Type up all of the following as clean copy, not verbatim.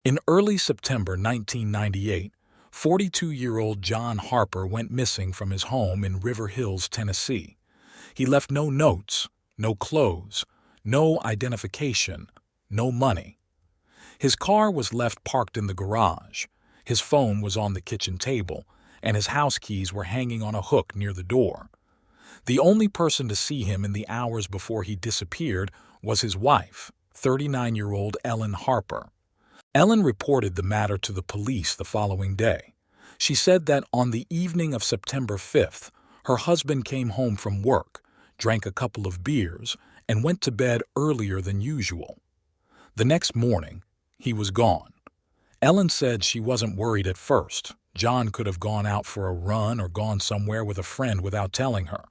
In early September 1998, 42-year-old John Harper went missing from his home in River Hills, Tennessee. He left no notes, no clothes, no identification, no money. His car was left parked in the garage, his phone was on the kitchen table, and his house keys were hanging on a hook near the door. The only person to see him in the hours before he disappeared was his wife, 39-year-old Ellen Harper. Ellen reported the matter to the police the following day. She said that on the evening of September 5th, her husband came home from work, drank a couple of beers, and went to bed earlier than usual. The next morning, he was gone. Ellen said she wasn't worried at first. John could have gone out for a run or gone somewhere with a friend without telling her.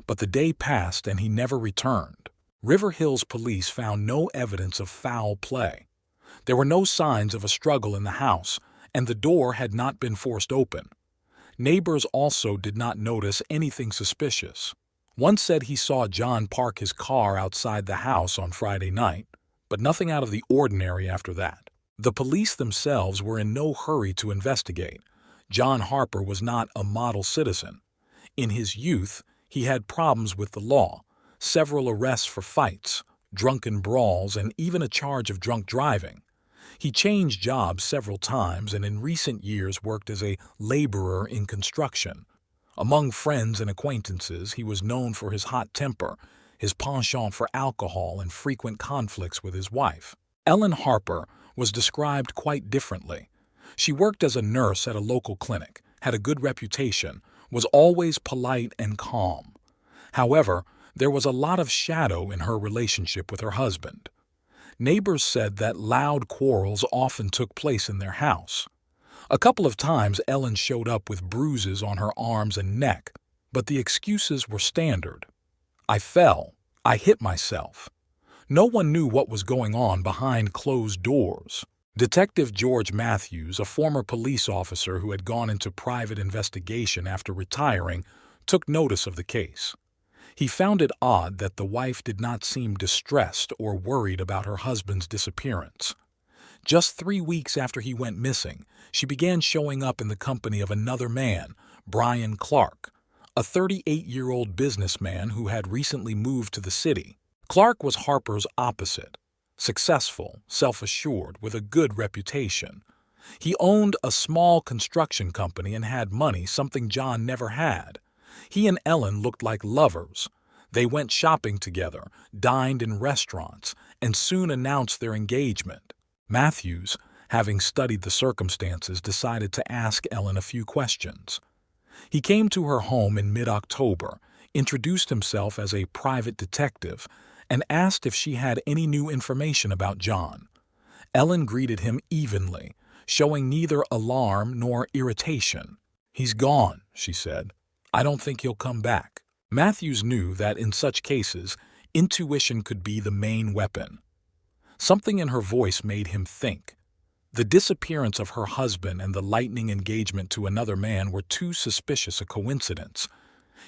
But the day passed and he never returned. River Hills police found no evidence of foul play. There were no signs of a struggle in the house, and the door had not been forced open. Neighbors also did not notice anything suspicious. One said he saw John park his car outside the house on Friday night, but nothing out of the ordinary after that. The police themselves were in no hurry to investigate. John Harper was not a model citizen. In his youth, he had problems with the law, several arrests for fights, drunken brawls, and even a charge of drunk driving. He changed jobs several times and in recent years worked as a laborer in construction. Among friends and acquaintances, he was known for his hot temper, his penchant for alcohol, and frequent conflicts with his wife. Ellen Harper was described quite differently. She worked as a nurse at a local clinic, had a good reputation, was always polite and calm. However, there was a lot of shadow in her relationship with her husband. Neighbors said that loud quarrels often took place in their house. A couple of times Ellen showed up with bruises on her arms and neck, but the excuses were standard. I fell. I hit myself. No one knew what was going on behind closed doors. Detective George Matthews, a former police officer who had gone into private investigation after retiring, took notice of the case. He found it odd that the wife did not seem distressed or worried about her husband's disappearance. Just 3 weeks after he went missing, she began showing up in the company of another man, Brian Clark, a 38-year-old businessman who had recently moved to the city. Clark was Harper's opposite, successful, self-assured, with a good reputation. He owned a small construction company and had money, something John never had. He and Ellen looked like lovers. They went shopping together, dined in restaurants, and soon announced their engagement. Matthews, having studied the circumstances, decided to ask Ellen a few questions. He came to her home in mid-October, introduced himself as a private detective, and asked if she had any new information about John. Ellen greeted him evenly, showing neither alarm nor irritation. "He's gone," she said. "I don't think he'll come back." Matthews knew that in such cases, intuition could be the main weapon. Something in her voice made him think. The disappearance of her husband and the lightning engagement to another man were too suspicious a coincidence.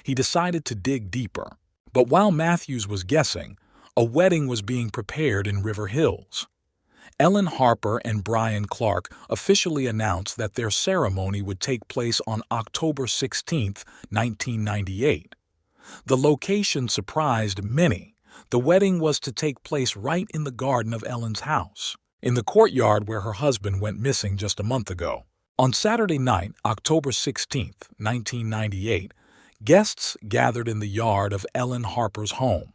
He decided to dig deeper. But while Matthews was guessing, a wedding was being prepared in River Hills. Ellen Harper and Brian Clark officially announced that their ceremony would take place on October 16, 1998. The location surprised many. The wedding was to take place right in the garden of Ellen's house, in the courtyard where her husband went missing just a month ago. On Saturday night, October 16, 1998, guests gathered in the yard of Ellen Harper's home.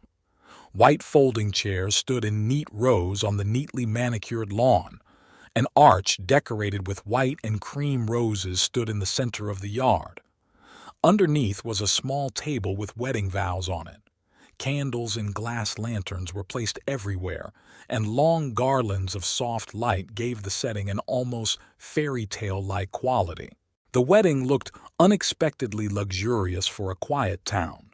White folding chairs stood in neat rows on the neatly manicured lawn. An arch decorated with white and cream roses stood in the center of the yard. Underneath was a small table with wedding vows on it. Candles and glass lanterns were placed everywhere, and long garlands of soft light gave the setting an almost fairy tale-like quality. The wedding looked unexpectedly luxurious for a quiet town.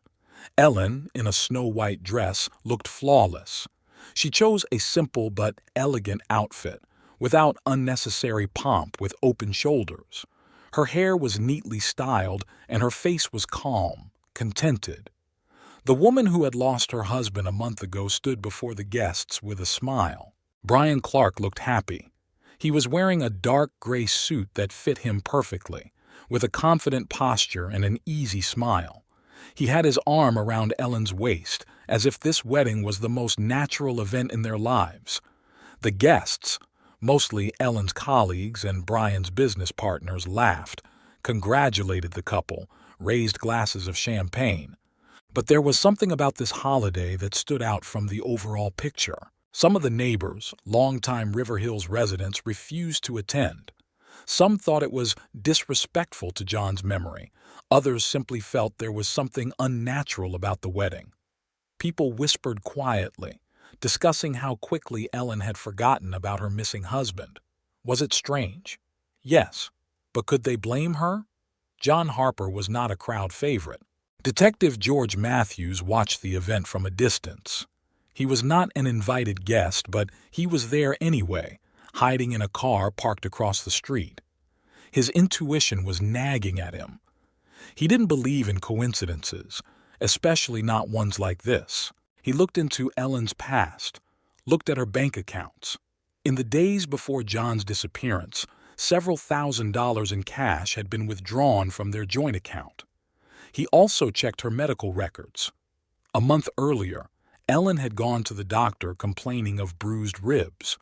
Ellen, in a snow-white dress, looked flawless. She chose a simple but elegant outfit, without unnecessary pomp, with open shoulders. Her hair was neatly styled, and her face was calm, contented. The woman who had lost her husband a month ago stood before the guests with a smile. Brian Clark looked happy. He was wearing a dark gray suit that fit him perfectly, with a confident posture and an easy smile. He had his arm around Ellen's waist, as if this wedding was the most natural event in their lives. The guests, mostly Ellen's colleagues and Brian's business partners, laughed, congratulated the couple, raised glasses of champagne. But there was something about this holiday that stood out from the overall picture. Some of the neighbors, longtime River Hills residents, refused to attend. Some thought it was disrespectful to John's memory. Others simply felt there was something unnatural about the wedding. People whispered quietly, discussing how quickly Ellen had forgotten about her missing husband. Was it strange? Yes. But could they blame her? John Harper was not a crowd favorite. Detective George Matthews watched the event from a distance. He was not an invited guest, but he was there anyway, hiding in a car parked across the street. His intuition was nagging at him. He didn't believe in coincidences, especially not ones like this. He looked into Ellen's past, looked at her bank accounts. In the days before John's disappearance, several $1,000s in cash had been withdrawn from their joint account. He also checked her medical records. A month earlier, Ellen had gone to the doctor complaining of bruised ribs.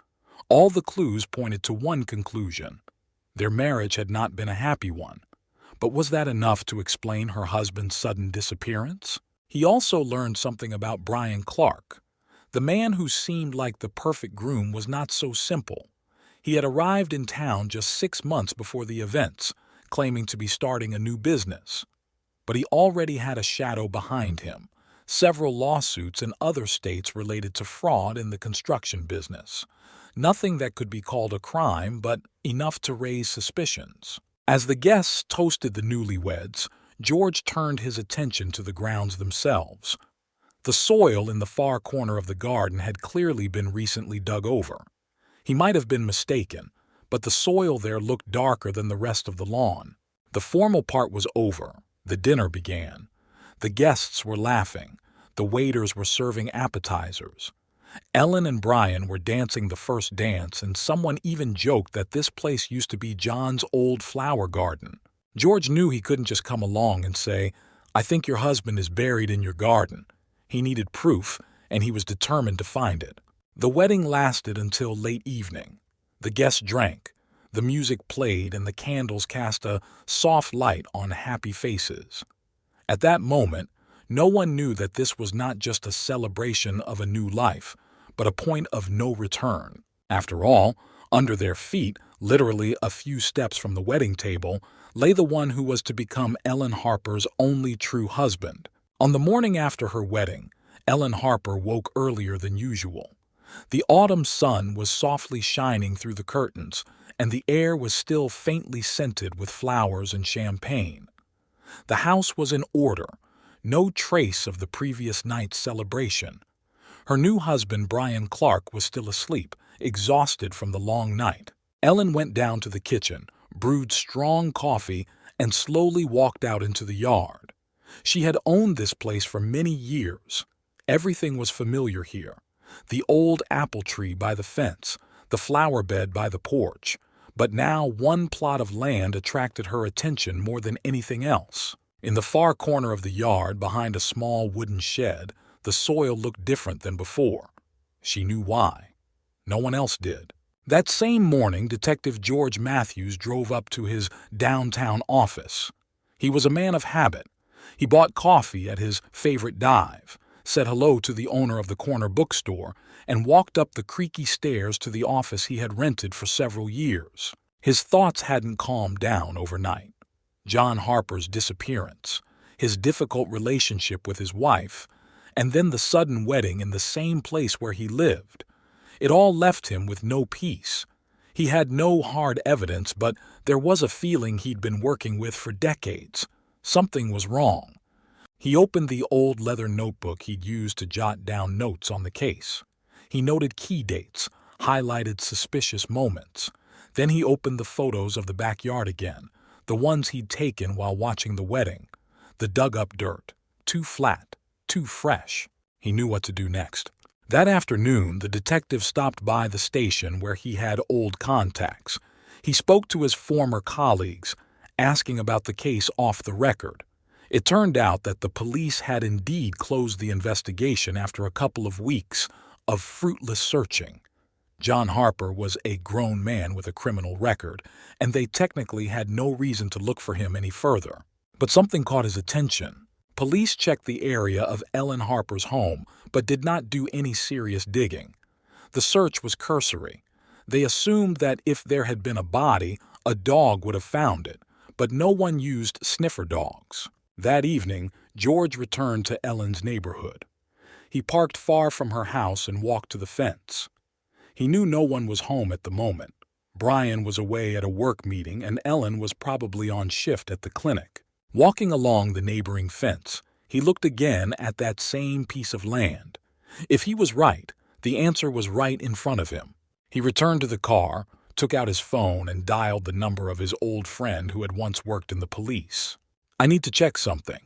All the clues pointed to one conclusion. Their marriage had not been a happy one. But was that enough to explain her husband's sudden disappearance? He also learned something about Brian Clark. The man who seemed like the perfect groom was not so simple. He had arrived in town just 6 months before the events, claiming to be starting a new business. But he already had a shadow behind him, several lawsuits in other states related to fraud in the construction business. Nothing that could be called a crime, but enough to raise suspicions. As the guests toasted the newlyweds, George turned his attention to the grounds themselves. The soil in the far corner of the garden had clearly been recently dug over. He might have been mistaken, but the soil there looked darker than the rest of the lawn. The formal part was over. The dinner began. The guests were laughing. The waiters were serving appetizers. Ellen and Brian were dancing the first dance, and someone even joked that this place used to be John's old flower garden. George knew he couldn't just come along and say, "I think your husband is buried in your garden." He needed proof, and he was determined to find it. The wedding lasted until late evening. The guests drank, the music played, and the candles cast a soft light on happy faces. At that moment, no one knew that this was not just a celebration of a new life, but a point of no return. After all, under their feet, literally a few steps from the wedding table, lay the one who was to become Ellen Harper's only true husband. On the morning after her wedding, Ellen Harper woke earlier than usual. The autumn sun was softly shining through the curtains, and the air was still faintly scented with flowers and champagne. The house was in order, no trace of the previous night's celebration. Her new husband, Brian Clark, was still asleep, exhausted from the long night. Ellen went down to the kitchen, brewed strong coffee, and slowly walked out into the yard. She had owned this place for many years. Everything was familiar here. The old apple tree by the fence, the flower bed by the porch. But now one plot of land attracted her attention more than anything else. In the far corner of the yard, behind a small wooden shed, the soil looked different than before. She knew why. No one else did. That same morning, Detective George Matthews drove up to his downtown office. He was a man of habit. He bought coffee at his favorite dive, said hello to the owner of the corner bookstore, and walked up the creaky stairs to the office he had rented for several years. His thoughts hadn't calmed down overnight. John Harper's disappearance, his difficult relationship with his wife, and then the sudden wedding in the same place where he lived. It all left him with no peace. He had no hard evidence, but there was a feeling he'd been working with for decades. Something was wrong. He opened the old leather notebook he'd used to jot down notes on the case. He noted key dates, highlighted suspicious moments. Then he opened the photos of the backyard again, the ones he'd taken while watching the wedding. The dug-up dirt, too flat, too fresh. He knew what to do next. That afternoon, the detective stopped by the station where he had old contacts. He spoke to his former colleagues, asking about the case off the record. It turned out that the police had indeed closed the investigation after a couple of weeks of fruitless searching. John Harper was a grown man with a criminal record, and they technically had no reason to look for him any further. But something caught his attention. Police checked the area of Ellen Harper's home, but did not do any serious digging. The search was cursory. They assumed that if there had been a body, a dog would have found it, but no one used sniffer dogs. That evening, George returned to Ellen's neighborhood. He parked far from her house and walked to the fence. He knew no one was home at the moment. Brian was away at a work meeting and Ellen was probably on shift at the clinic. Walking along the neighboring fence, he looked again at that same piece of land. If he was right, the answer was right in front of him. He returned to the car, took out his phone, and dialed the number of his old friend who had once worked in the police. "I need to check something."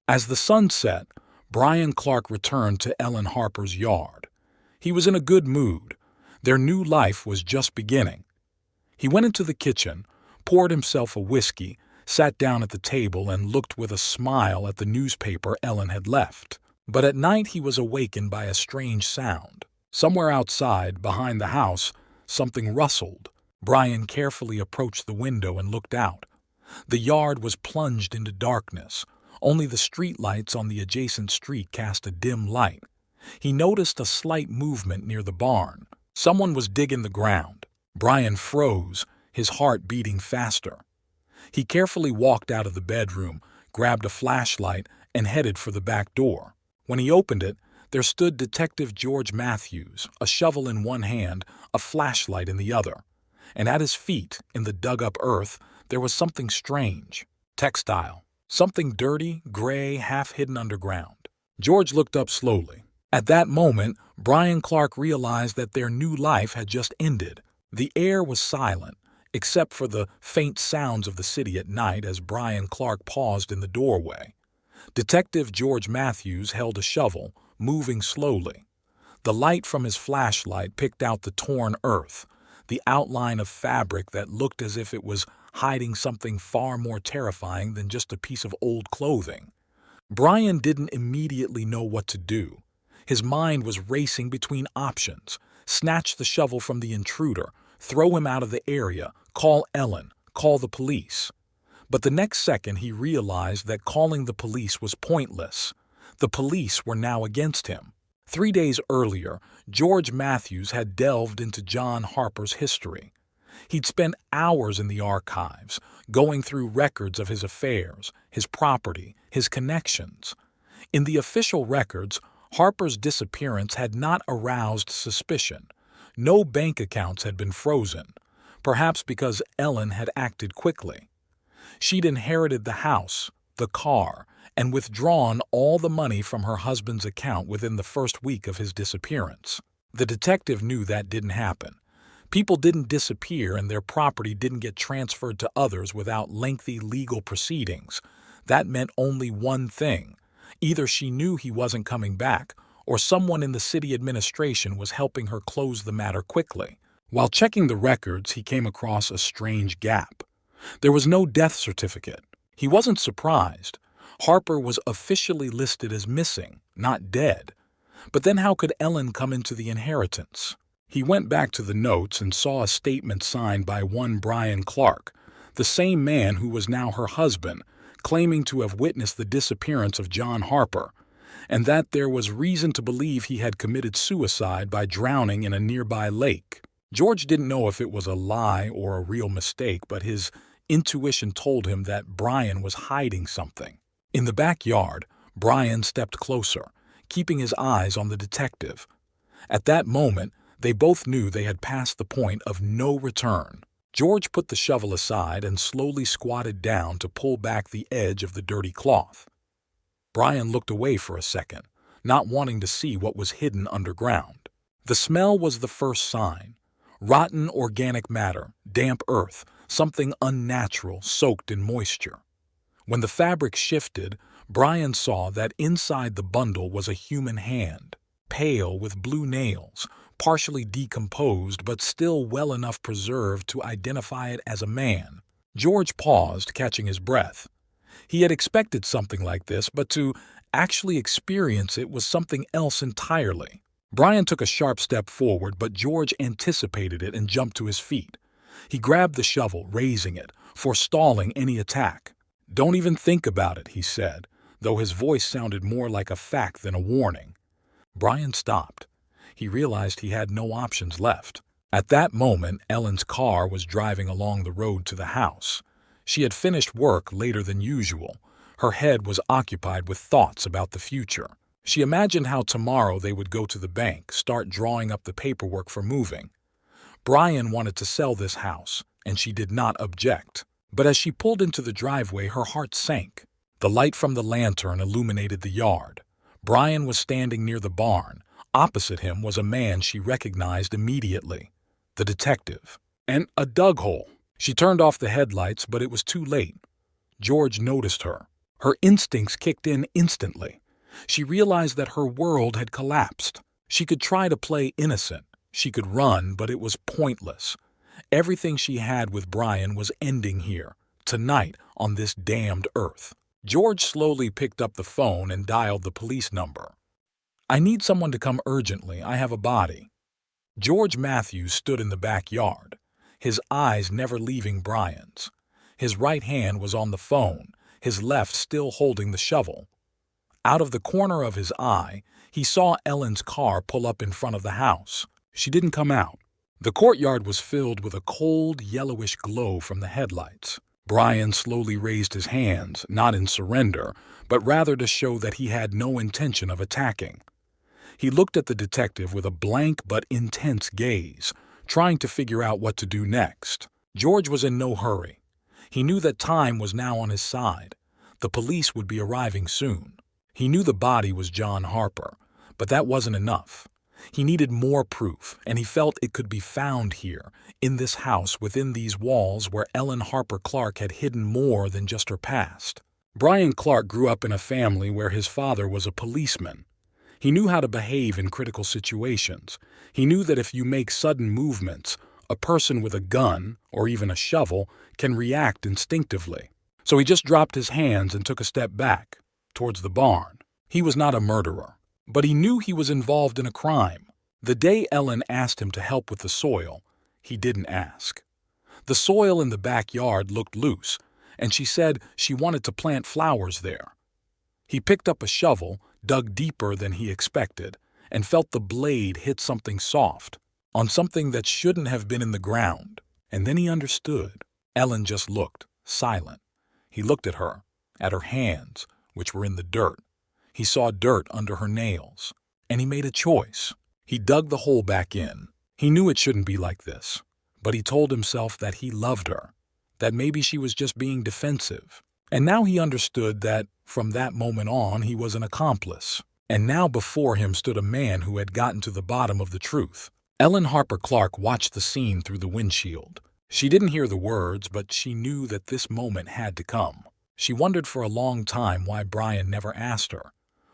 As the sun set, Brian Clark returned to Ellen Harper's yard. He was in a good mood. Their new life was just beginning. He went into the kitchen, poured himself a whiskey, sat down at the table, and looked with a smile at the newspaper Ellen had left. But at night he was awakened by a strange sound. Somewhere outside, behind the house, something rustled. Brian carefully approached the window and looked out. The yard was plunged into darkness. Only the streetlights on the adjacent street cast a dim light. He noticed a slight movement near the barn. Someone was digging the ground. Brian froze, his heart beating faster. He carefully walked out of the bedroom, grabbed a flashlight, and headed for the back door. When he opened it, there stood Detective George Matthews, a shovel in one hand, a flashlight in the other. And at his feet, in the dug-up earth, there was something strange. Textile. Something dirty, gray, half-hidden underground. George looked up slowly. At that moment, Brian Clark realized that their new life had just ended. The air was silent, except for the faint sounds of the city at night as Brian Clark paused in the doorway. Detective George Matthews held a shovel, moving slowly. The light from his flashlight picked out the torn earth, the outline of fabric that looked as if it was hiding something far more terrifying than just a piece of old clothing. Brian didn't immediately know what to do. His mind was racing between options: snatch the shovel from the intruder, throw him out of the area, call Ellen, call the police. But the next second he realized that calling the police was pointless. The police were now against him. 3 days earlier, George Matthews had delved into John Harper's history. He'd spent hours in the archives, going through records of his affairs, his property, his connections. In the official records, Harper's disappearance had not aroused suspicion. No bank accounts had been frozen, perhaps because Ellen had acted quickly. She'd inherited the house, the car, and withdrawn all the money from her husband's account within the first week of his disappearance. The detective knew that didn't happen. People didn't disappear and their property didn't get transferred to others without lengthy legal proceedings. That meant only one thing. Either she knew he wasn't coming back, or someone in the city administration was helping her close the matter quickly. While checking the records, he came across a strange gap. There was no death certificate. He wasn't surprised. Harper was officially listed as missing, not dead. But then how could Ellen come into the inheritance? He went back to the notes and saw a statement signed by one Brian Clark, the same man who was now her husband, claiming to have witnessed the disappearance of John Harper, and that there was reason to believe he had committed suicide by drowning in a nearby lake. George didn't know if it was a lie or a real mistake, but his intuition told him that Brian was hiding something. In the backyard, Brian stepped closer, keeping his eyes on the detective. At that moment, they both knew they had passed the point of no return. George put the shovel aside and slowly squatted down to pull back the edge of the dirty cloth. Brian looked away for a second, not wanting to see what was hidden underground. The smell was the first sign. Rotten organic matter, damp earth, something unnatural soaked in moisture. When the fabric shifted, Brian saw that inside the bundle was a human hand. pale with blue nails, partially decomposed but still well enough preserved to identify it as a man. George paused, catching his breath. He had expected something like this, but to actually experience it was something else entirely. Brian took a sharp step forward, but George anticipated it and jumped to his feet. He grabbed the shovel, raising it, forestalling any attack. "Don't even think about it," he said, though his voice sounded more like a fact than a warning. Brian stopped. He realized he had no options left. At that moment, Ellen's car was driving along the road to the house. She had finished work later than usual. Her head was occupied with thoughts about the future. She imagined how tomorrow they would go to the bank, start drawing up the paperwork for moving. Brian wanted to sell this house, and she did not object. But as she pulled into the driveway, her heart sank. The light from the lantern illuminated the yard. Brian was standing near the barn. Opposite him was a man she recognized immediately. The detective. And a dug hole. She turned off the headlights, but it was too late. George noticed her. Her instincts kicked in instantly. She realized that her world had collapsed. She could try to play innocent. She could run, but it was pointless. Everything she had with Brian was ending here, tonight, on this damned earth. George slowly picked up the phone and dialed the police number. "I need someone to come urgently. I have a body." George Matthews stood in the backyard, his eyes never leaving Brian's. His right hand was on the phone, his left still holding the shovel. Out of the corner of his eye, he saw Ellen's car pull up in front of the house. She didn't come out. The courtyard was filled with a cold, yellowish glow from the headlights. Brian slowly raised his hands, not in surrender, but rather to show that he had no intention of attacking. He looked at the detective with a blank but intense gaze, trying to figure out what to do next. George was in no hurry. He knew that time was now on his side. The police would be arriving soon. He knew the body was John Harper, but that wasn't enough. He needed more proof, and he felt it could be found here, in this house within these walls where Ellen Harper Clark had hidden more than just her past. Brian Clark grew up in a family where his father was a policeman. He knew how to behave in critical situations. He knew that if you make sudden movements, a person with a gun, or even a shovel, can react instinctively. So he just dropped his hands and took a step back, towards the barn. He was not a murderer, but he knew he was involved in a crime. The day Ellen asked him to help with the soil, he didn't ask. The soil in the backyard looked loose, and she said she wanted to plant flowers there. He picked up a shovel, dug deeper than he expected, and felt the blade hit something soft, on something that shouldn't have been in the ground. And then he understood. Ellen just looked, silent. He looked at her hands, which were in the dirt. He saw dirt under her nails, and he made a choice. He dug the hole back in. He knew it shouldn't be like this, but he told himself that he loved her, that maybe she was just being defensive. And now he understood that, from that moment on, he was an accomplice. And now before him stood a man who had gotten to the bottom of the truth. Ellen Harper Clark watched the scene through the windshield. She didn't hear the words, but she knew that this moment had to come. She wondered for a long time why Brian never asked her,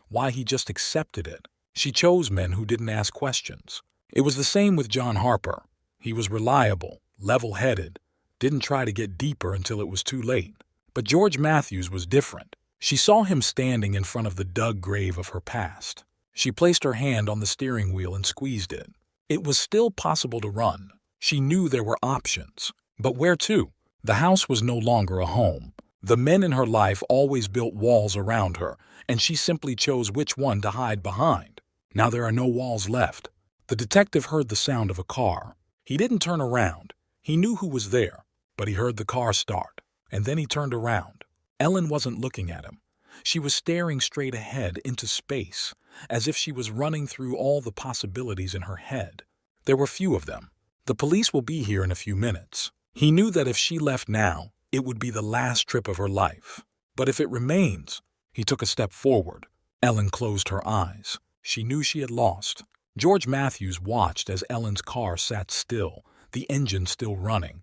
why he just accepted it. She chose men who didn't ask questions. It was the same with John Harper. He was reliable, level-headed, didn't try to get deeper until it was too late. But George Matthews was different. She saw him standing in front of the dug grave of her past. She placed her hand on the steering wheel and squeezed it. It was still possible to run. She knew there were options. But where to? The house was no longer a home. The men in her life always built walls around her, and she simply chose which one to hide behind. Now there are no walls left. The detective heard the sound of a car. He didn't turn around. He knew who was there, but he heard the car start, and then he turned around. Ellen wasn't looking at him. She was staring straight ahead into space, as if she was running through all the possibilities in her head. There were few of them. The police will be here in a few minutes. He knew that if she left now, it would be the last trip of her life. But if it remains, he took a step forward. Ellen closed her eyes. She knew she had lost. George Matthews watched as Ellen's car sat still, the engine still running.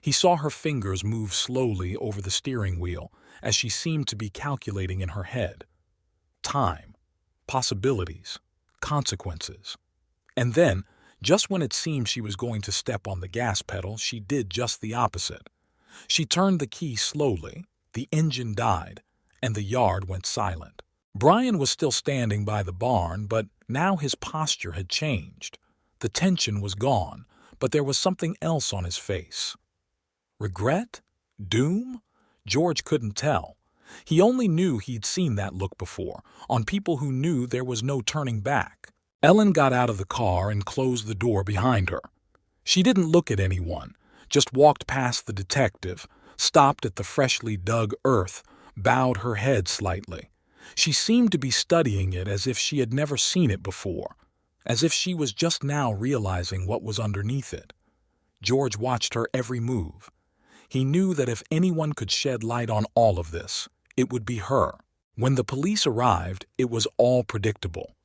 He saw her fingers move slowly over the steering wheel as she seemed to be calculating in her head. Time, possibilities, consequences. And then, just when it seemed she was going to step on the gas pedal, she did just the opposite. She turned the key slowly, the engine died, and the yard went silent. Brian was still standing by the barn, but now his posture had changed. The tension was gone, but there was something else on his face. Regret? Doom? George couldn't tell. He only knew he'd seen that look before, on people who knew there was no turning back. Ellen got out of the car and closed the door behind her. She didn't look at anyone, just walked past the detective, stopped at the freshly dug earth, bowed her head slightly. She seemed to be studying it as if she had never seen it before, as if she was just now realizing what was underneath it. George watched her every move. He knew that if anyone could shed light on all of this, it would be her. When the police arrived, it was all predictable.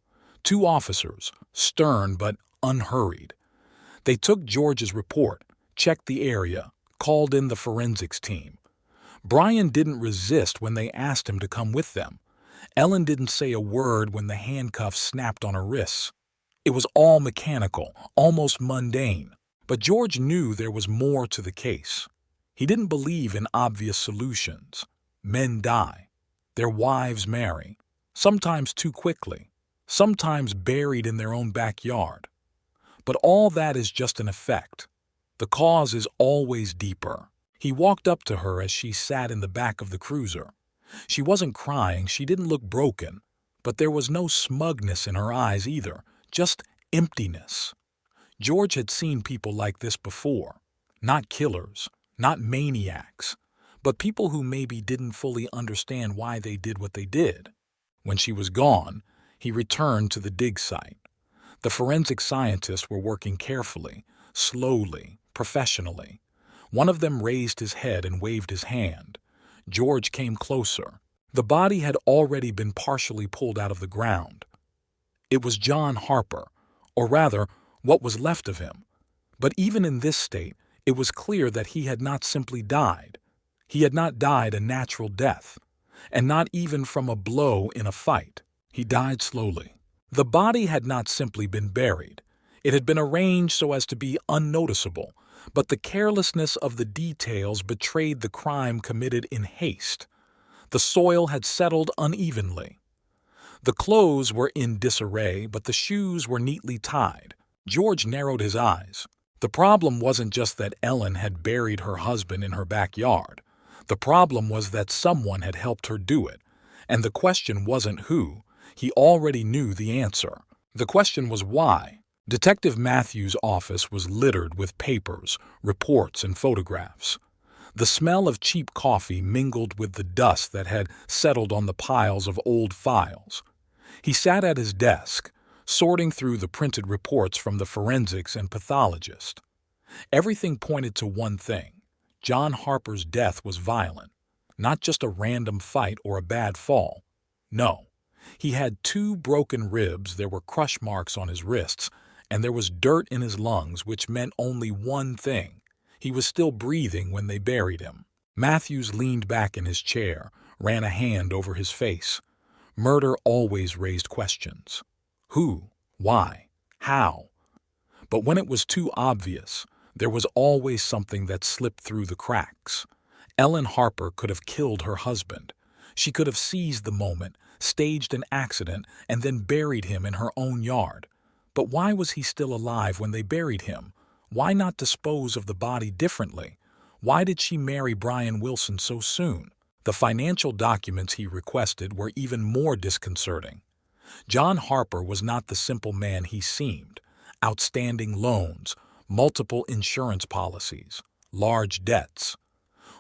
2 officers, stern but unhurried. They took George's report, checked the area, called in the forensics team. Brian didn't resist when they asked him to come with them. Ellen didn't say a word when the handcuffs snapped on her wrists. It was all mechanical, almost mundane. But George knew there was more to the case. He didn't believe in obvious solutions. Men die. Their wives marry, sometimes too quickly, sometimes buried in their own backyard. But all that is just an effect. The cause is always deeper. He walked up to her as she sat in the back of the cruiser. She wasn't crying, she didn't look broken, but there was no smugness in her eyes either, just emptiness. George had seen people like this before. Not killers, not maniacs, but people who maybe didn't fully understand why they did what they did. When she was gone, he returned to the dig site. The forensic scientists were working carefully, slowly, professionally. One of them raised his head and waved his hand. George came closer. The body had already been partially pulled out of the ground. It was John Harper, or rather, what was left of him. But even in this state, it was clear that he had not simply died. He had not died a natural death, and not even from a blow in a fight. He died slowly. The body had not simply been buried. It had been arranged so as to be unnoticeable, but the carelessness of the details betrayed the crime committed in haste. The soil had settled unevenly. The clothes were in disarray, but the shoes were neatly tied. George narrowed his eyes. The problem wasn't just that Ellen had buried her husband in her backyard. The problem was that someone had helped her do it. And the question wasn't who. He already knew the answer. The question was why. Detective Matthews' office was littered with papers, reports, and photographs. The smell of cheap coffee mingled with the dust that had settled on the piles of old files. He sat at his desk, sorting through the printed reports from the forensics and pathologist. Everything pointed to one thing. John Harper's death was violent, not just a random fight or a bad fall. No, he had 2 broken ribs, there were crush marks on his wrists, and there was dirt in his lungs, which meant only one thing. He was still breathing when they buried him. Matthews leaned back in his chair, ran a hand over his face. Murder always raised questions. Who? Why? How? But when it was too obvious, there was always something that slipped through the cracks. Ellen Harper could have killed her husband. She could have seized the moment, staged an accident, and then buried him in her own yard. But why was he still alive when they buried him? Why not dispose of the body differently? Why did she marry Brian Wilson so soon? The financial documents he requested were even more disconcerting. John Harper was not the simple man he seemed. Outstanding loans, multiple insurance policies, large debts.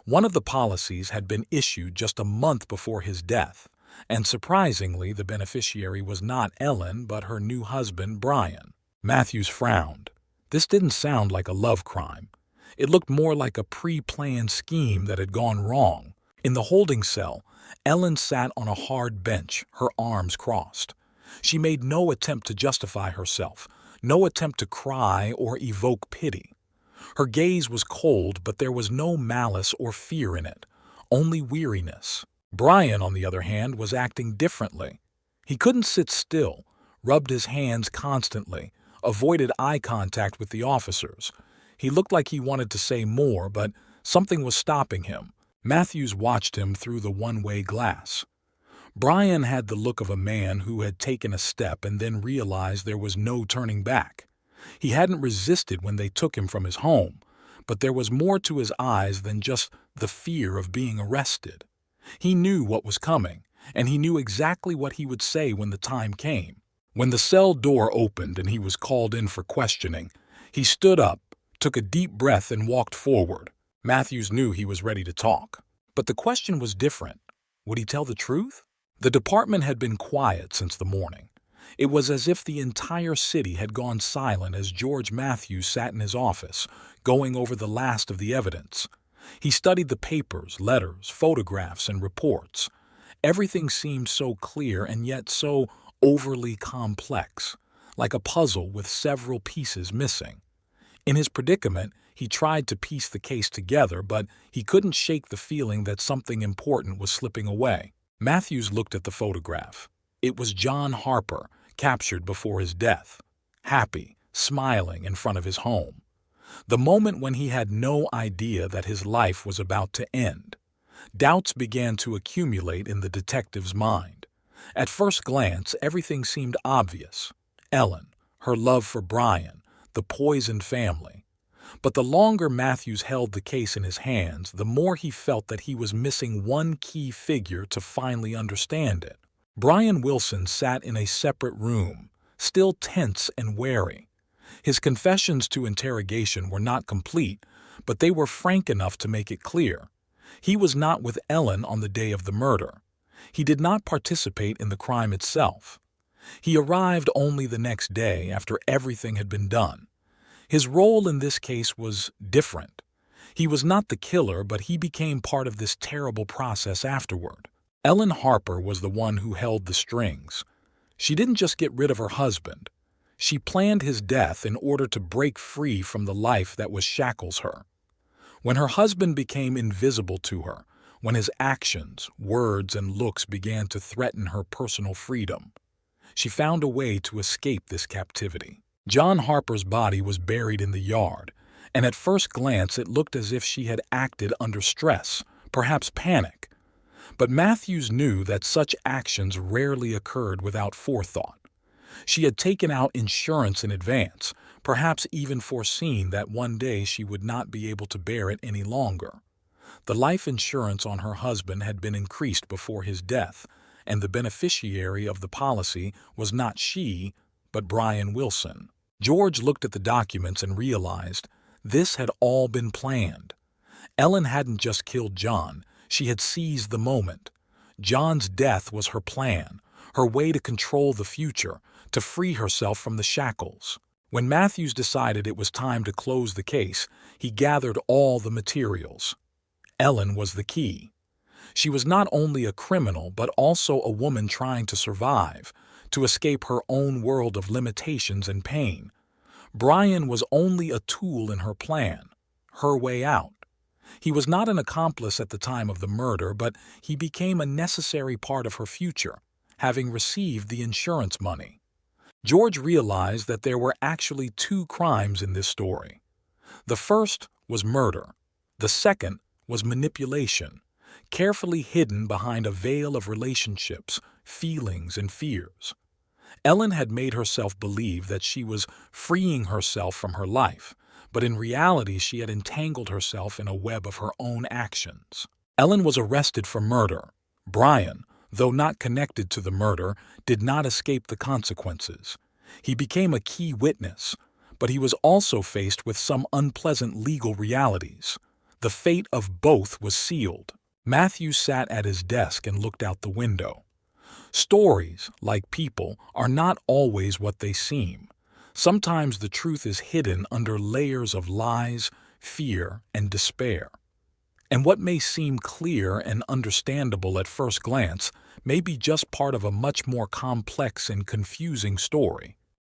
One of the policies had been issued just a month before his death, and surprisingly, the beneficiary was not Ellen, but her new husband, Brian. Matthews frowned. This didn't sound like a love crime. It looked more like a pre-planned scheme that had gone wrong. In the holding cell, Ellen sat on a hard bench, her arms crossed. She made no attempt to justify herself, no attempt to cry or evoke pity. Her gaze was cold, but there was no malice or fear in it, only weariness. Brian, on the other hand, was acting differently. He couldn't sit still, rubbed his hands constantly, avoided eye contact with the officers. He looked like he wanted to say more, but something was stopping him. Matthews watched him through the one-way glass. Brian had the look of a man who had taken a step and then realized there was no turning back. He hadn't resisted when they took him from his home, but there was more to his eyes than just the fear of being arrested. He knew what was coming, and he knew exactly what he would say when the time came. When the cell door opened and he was called in for questioning, he stood up, took a deep breath, and walked forward. Matthews knew he was ready to talk. But the question was different. Would he tell the truth? The department had been quiet since the morning. It was as if the entire city had gone silent as George Matthews sat in his office, going over the last of the evidence. He studied the papers, letters, photographs, and reports. Everything seemed so clear and yet so overly complex, like a puzzle with several pieces missing. In his predicament, he tried to piece the case together, but he couldn't shake the feeling that something important was slipping away. Matthews looked at the photograph. It was John Harper, captured before his death, happy, smiling in front of his home. The moment when he had no idea that his life was about to end. Doubts began to accumulate in the detective's mind. At first glance, everything seemed obvious. Ellen, her love for Brian, the poisoned family. But the longer Matthews held the case in his hands, the more he felt that he was missing one key figure to finally understand it. Brian Wilson sat in a separate room, still tense and wary. His confessions to interrogation were not complete, but they were frank enough to make it clear. He was not with Ellen on the day of the murder. He did not participate in the crime itself. He arrived only the next day after everything had been done. His role in this case was different. He was not the killer, but he became part of this terrible process afterward. Ellen Harper was the one who held the strings. She didn't just get rid of her husband. She planned his death in order to break free from the life that was shackles her. When her husband became invisible to her, when his actions, words, and looks began to threaten her personal freedom, she found a way to escape this captivity. John Harper's body was buried in the yard, and at first glance it looked as if she had acted under stress, perhaps panic. But Matthews knew that such actions rarely occurred without forethought. She had taken out insurance in advance, perhaps even foreseen that one day she would not be able to bear it any longer. The life insurance on her husband had been increased before his death, and the beneficiary of the policy was not she, but Brian Wilson. George looked at the documents and realized this had all been planned. Ellen hadn't just killed John, she had seized the moment. John's death was her plan, her way to control the future, to free herself from the shackles. When Matthews decided it was time to close the case, he gathered all the materials. Ellen was the key. She was not only a criminal, but also a woman trying to survive, to escape her own world of limitations and pain. Brian was only a tool in her plan, her way out. He was not an accomplice at the time of the murder, but he became a necessary part of her future, having received the insurance money. George realized that there were actually two crimes in this story. The first was murder. The second was manipulation, carefully hidden behind a veil of relationships, feelings, and fears. Ellen had made herself believe that she was freeing herself from her life, but in reality she had entangled herself in a web of her own actions. Ellen was arrested for murder. Brian, though not connected to the murder, did not escape the consequences. He became a key witness, but he was also faced with some unpleasant legal realities. The fate of both was sealed. Matthew sat at his desk and looked out the window. Stories, like people, are not always what they seem. Sometimes the truth is hidden under layers of lies, fear, and despair. And what may seem clear and understandable at first glance may be just part of a much more complex and confusing story.